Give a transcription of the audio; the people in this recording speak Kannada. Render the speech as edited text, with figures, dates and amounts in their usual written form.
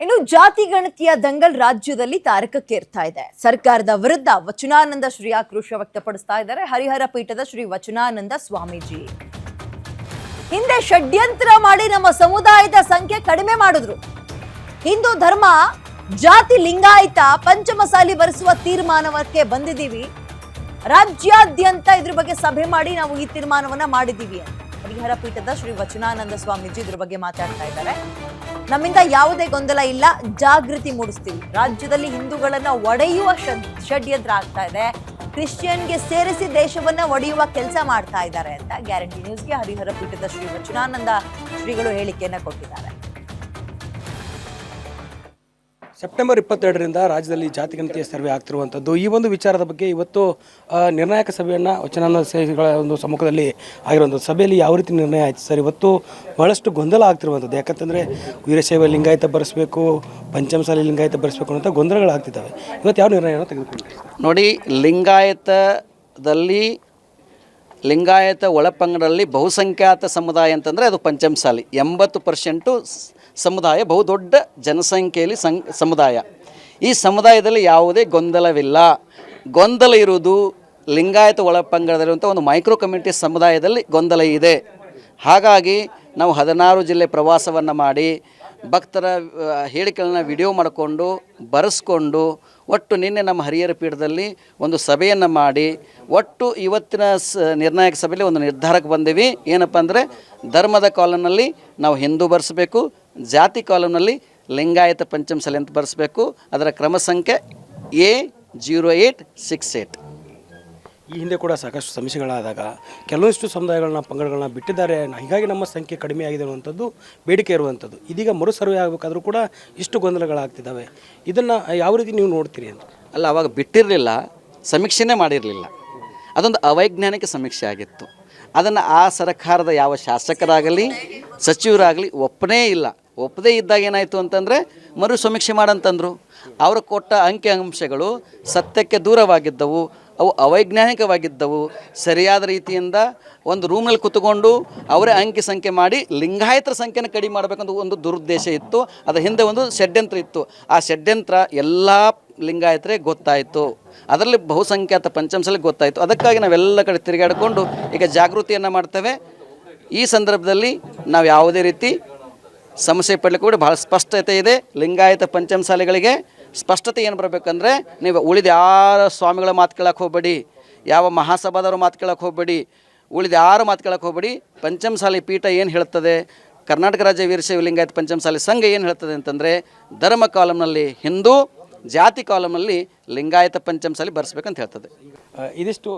ಇನ್ನು ಜಾತಿ ಗಣತಿಯ ದಂಗಲ್ ರಾಜ್ಯದಲ್ಲಿ ತಾರಕಕ್ಕೇರ್ತಾ ಇದೆ. ಸರ್ಕಾರದ ವಿರುದ್ಧ ವಚನಾನಂದ ಶ್ರೀ ಆಕ್ರೋಶ ವ್ಯಕ್ತಪಡಿಸ್ತಾ ಇದ್ದಾರೆ. ಹರಿಹರ ಪೀಠದ ಶ್ರೀ ವಚನಾನಂದ ಸ್ವಾಮೀಜಿ ಹಿಂದೆ ಷಡ್ಯಂತ್ರ ಮಾಡಿ ನಮ್ಮ ಸಮುದಾಯದ ಸಂಖ್ಯೆ ಕಡಿಮೆ ಮಾಡಿದ್ರು. ಹಿಂದೂ ಧರ್ಮ ಜಾತಿ ಲಿಂಗಾಯತ ಪಂಚಮಸಾಲಿ ಬರೆಸುವ ತೀರ್ಮಾನಕ್ಕೆ ಬಂದಿದ್ದೀವಿ. ರಾಜ್ಯಾದ್ಯಂತ ಇದ್ರ ಬಗ್ಗೆ ಸಭೆ ಮಾಡಿ ನಾವು ಈ ತೀರ್ಮಾನವನ್ನ ಮಾಡಿದ್ದೀವಿ ಅಂತ ಹರಿಹರ ಪೀಠದ ಶ್ರೀ ವಚನಾನಂದ ಸ್ವಾಮೀಜಿ ಇದ್ರ ಬಗ್ಗೆ ಮಾತಾಡ್ತಾ ಇದ್ದಾರೆ. ನಮ್ಮಿಂದ ಯಾವುದೇ ಗೊಂದಲ ಇಲ್ಲ, ಜಾಗೃತಿ ಮೂಡಿಸ್ತೀವಿ. ರಾಜ್ಯದಲ್ಲಿ ಹಿಂದೂಗಳನ್ನ ಒಡೆಯುವ ಷಡ್ಯಂತ್ರ ಆಗ್ತಾ ಇದೆ. ಕ್ರಿಶ್ಚಿಯನ್ಗೆ ಸೇರಿಸಿ ದೇಶವನ್ನ ಒಡೆಯುವ ಕೆಲಸ ಮಾಡ್ತಾ ಇದ್ದಾರೆ ಅಂತ ಗ್ಯಾರಂಟಿ ನ್ಯೂಸ್ಗೆ ಹರಿಹರ ಪೀಠದ ಶ್ರೀ ವಚನಾನಂದ ಶ್ರೀಗಳು ಹೇಳಿಕೆಯನ್ನ ಕೊಟ್ಟಿದ್ದಾರೆ. ಸೆಪ್ಟೆಂಬರ್ 22ರಿಂದ ರಾಜ್ಯದಲ್ಲಿ ಜಾತಿ ಗಣತಿಯ ಸರ್ವೆ ಆಗ್ತಿರುವಂಥದ್ದು. ಈ ಒಂದು ವಿಚಾರದ ಬಗ್ಗೆ ಇವತ್ತು ನಿರ್ಣಾಯಕ ಸಭೆಯನ್ನು ವಚನಾನಂದ ಶ್ರೀಗಳ ಒಂದು ಸಮ್ಮುಖದಲ್ಲಿ ಆಗಿರುವಂಥದ್ದು. ಸಭೆಯಲ್ಲಿ ಯಾವ ರೀತಿ ನಿರ್ಣಯ ಆಯಿತು ಸರ್? ಇವತ್ತು ಬಹಳಷ್ಟು ಗೊಂದಲ ಆಗ್ತಿರುವಂಥದ್ದು. ಯಾಕಂತಂದರೆ ವೀರಶೈವ ಲಿಂಗಾಯತ ಬರೆಸಬೇಕು, ಪಂಚಮಸಾಲಿ ಲಿಂಗಾಯತ ಬರೆಸಬೇಕು ಅಂತ ಗೊಂದಲಗಳಾಗ್ತಿದ್ದಾವೆ. ಇವತ್ತು ಯಾವ ನಿರ್ಣಯವನ್ನು ತೆಗೆದುಕೊಂಡ್ರಿ? ನೋಡಿ, ಲಿಂಗಾಯತ ಒಳಪಂಗಡದಲ್ಲಿ ಬಹುಸಂಖ್ಯಾತ ಸಮುದಾಯ ಅಂತಂದರೆ ಅದು ಪಂಚಮಸಾಲಿ. 80% ಸಮುದಾಯ ಬಹುದೊಡ್ಡ ಜನಸಂಖ್ಯೆಯಲ್ಲಿ ಸಮುದಾಯ. ಈ ಸಮುದಾಯದಲ್ಲಿ ಯಾವುದೇ ಗೊಂದಲವಿಲ್ಲ. ಗೊಂದಲ ಇರುವುದು ಲಿಂಗಾಯತ ಒಳಪಂಗಡದಲ್ಲಿರುವಂಥ ಒಂದು ಮೈಕ್ರೋ ಕಮ್ಯುನಿಟಿ ಸಮುದಾಯದಲ್ಲಿ ಗೊಂದಲ ಇದೆ. ಹಾಗಾಗಿ ನಾವು 16 ಜಿಲ್ಲೆ ಪ್ರವಾಸವನ್ನು ಮಾಡಿ ಭಕ್ತರ ಹೇಳಿಕೆಗಳನ್ನ ವಿಡಿಯೋ ಮಾಡಿಕೊಂಡು ಬರೆಸ್ಕೊಂಡು ಒಟ್ಟು ನಿನ್ನೆ ನಮ್ಮ ಹರಿಹರ ಪೀಠದಲ್ಲಿ ಒಂದು ಸಭೆಯನ್ನು ಮಾಡಿ ಒಟ್ಟು ಇವತ್ತಿನ ನಿರ್ಣಾಯಕ ಸಭೆಯಲ್ಲಿ ಒಂದು ನಿರ್ಧಾರಕ್ಕೆ ಬಂದೀವಿ. ಏನಪ್ಪ ಅಂದರೆ ಧರ್ಮದ ಕಾಲಮ್ನಲ್ಲಿ ನಾವು ಹಿಂದೂ ಬರೆಸಬೇಕು, ಜಾತಿ ಕಾಲಮ್ನಲ್ಲಿ ಲಿಂಗಾಯತ ಪಂಚಮಸಾಲಿ ಅಂತ ಬರೆಸಬೇಕು. ಅದರ ಕ್ರಮ ಸಂಖ್ಯೆ A0868. ಈ ಹಿಂದೆ ಕೂಡ ಸಾಕಷ್ಟು ಸಮಸ್ಯೆಗಳಾದಾಗ ಕೆಲವೊಂದಿಷ್ಟು ಸಮುದಾಯಗಳನ್ನ ಪಂಗಡಗಳನ್ನ ಬಿಟ್ಟಿದ್ದಾರೆ. ಹೀಗಾಗಿ ನಮ್ಮ ಸಂಖ್ಯೆ ಕಡಿಮೆ ಆಗಿದೆ ಅನ್ನುವಂಥದ್ದು ಬೇಡಿಕೆ ಇರುವಂಥದ್ದು. ಇದೀಗ ಮರು ಸರ್ವೆ ಆಗಬೇಕಾದ್ರೂ ಕೂಡ ಇಷ್ಟು ಗೊಂದಲಗಳಾಗ್ತಿದ್ದಾವೆ. ಇದನ್ನು ಯಾವ ರೀತಿ ನೀವು ನೋಡ್ತೀರಿ ಅಂತ? ಅಲ್ಲ, ಅವಾಗ ಬಿಟ್ಟಿರಲಿಲ್ಲ, ಸಮೀಕ್ಷೆನೇ ಮಾಡಿರಲಿಲ್ಲ. ಅದೊಂದು ಅವೈಜ್ಞಾನಿಕ ಸಮೀಕ್ಷೆ ಆಗಿತ್ತು. ಅದನ್ನು ಆ ಸರ್ಕಾರದ ಯಾವ ಶಾಸಕರಾಗಲಿ ಸಚಿವರಾಗಲಿ ಒಪ್ಪದೇ ಇದ್ದಾಗ ಏನಾಯಿತು ಅಂತಂದರೆ ಮರು ಸಮೀಕ್ಷೆ ಮಾಡಂತಂದರು. ಅವರು ಕೊಟ್ಟ ಅಂಕಿ ಅಂಶಗಳು ಸತ್ಯಕ್ಕೆ ದೂರವಾಗಿದ್ದವು, ಅವು ಅವೈಜ್ಞಾನಿಕವಾಗಿದ್ದವು. ಸರಿಯಾದ ರೀತಿಯಿಂದ ಒಂದು ರೂಮ್ನಲ್ಲಿ ಕೂತ್ಕೊಂಡು ಅವರೇ ಅಂಕಿ ಸಂಖ್ಯೆ ಮಾಡಿ ಲಿಂಗಾಯತರ ಸಂಖ್ಯೆನ ಕಡಿಮೆ ಮಾಡಬೇಕಂತ ಒಂದು ದುರುದ್ದೇಶ ಇತ್ತು. ಅದರ ಹಿಂದೆ ಒಂದು ಷಡ್ಯಂತ್ರ ಇತ್ತು. ಆ ಷಡ್ಯಂತ್ರ ಎಲ್ಲ ಲಿಂಗಾಯತರೇ ಗೊತ್ತಾಯಿತು, ಅದರಲ್ಲಿ ಬಹುಸಂಖ್ಯಾತ ಪಂಚಮಸಾಲಿ ಗೊತ್ತಾಯಿತು. ಅದಕ್ಕಾಗಿ ನಾವೆಲ್ಲ ಕಡೆ ತಿರುಗಾಡಿಕೊಂಡು ಈಗ ಜಾಗೃತಿಯನ್ನು ಮಾಡ್ತೇವೆ. ಈ ಸಂದರ್ಭದಲ್ಲಿ ನಾವು ಯಾವುದೇ ರೀತಿ ಸಮಸ್ಯೆ ಪಡಲಿಕ್ಕೆ ಕೂಡ ಭಾಳ ಸ್ಪಷ್ಟತೆ ಇದೆ. ಲಿಂಗಾಯತ ಪಂಚಮಸಾಲಿಗಳಿಗೆ ಸ್ಪಷ್ಟತೆ ಏನು ಬರಬೇಕಂದ್ರೆ, ನೀವು ಉಳಿದ ಯಾರ ಸ್ವಾಮಿಗಳ ಮಾತು ಕೇಳಕ್ಕೆ ಹೋಗಬೇಡಿ, ಯಾವ ಮಹಾಸಭಾದವ್ರ ಮಾತು ಕೇಳಕ್ಕೆ ಹೋಗಬೇಡಿ, ಉಳಿದ ಯಾರು ಮಾತು ಕೇಳಕ್ಕೆ ಹೋಗಬೇಡಿ. ಪಂಚಮಸಾಲಿ ಪೀಠ ಏನು ಹೇಳ್ತದೆ, ಕರ್ನಾಟಕ ರಾಜ್ಯ ವೀರಶೈವ ಲಿಂಗಾಯತ ಪಂಚಮಸಾಲಿ ಸಂಘ ಏನು ಹೇಳ್ತದೆ ಅಂತಂದರೆ, ಧರ್ಮ ಕಾಲಮ್ನಲ್ಲಿ ಹಿಂದೂ, ಜಾತಿ ಕಾಲಮ್ನಲ್ಲಿ ಲಿಂಗಾಯತ ಪಂಚಮಸಾಲಿ ಬರೆಸ್ಬೇಕಂತ ಹೇಳ್ತದೆ. ಇದಿಷ್ಟು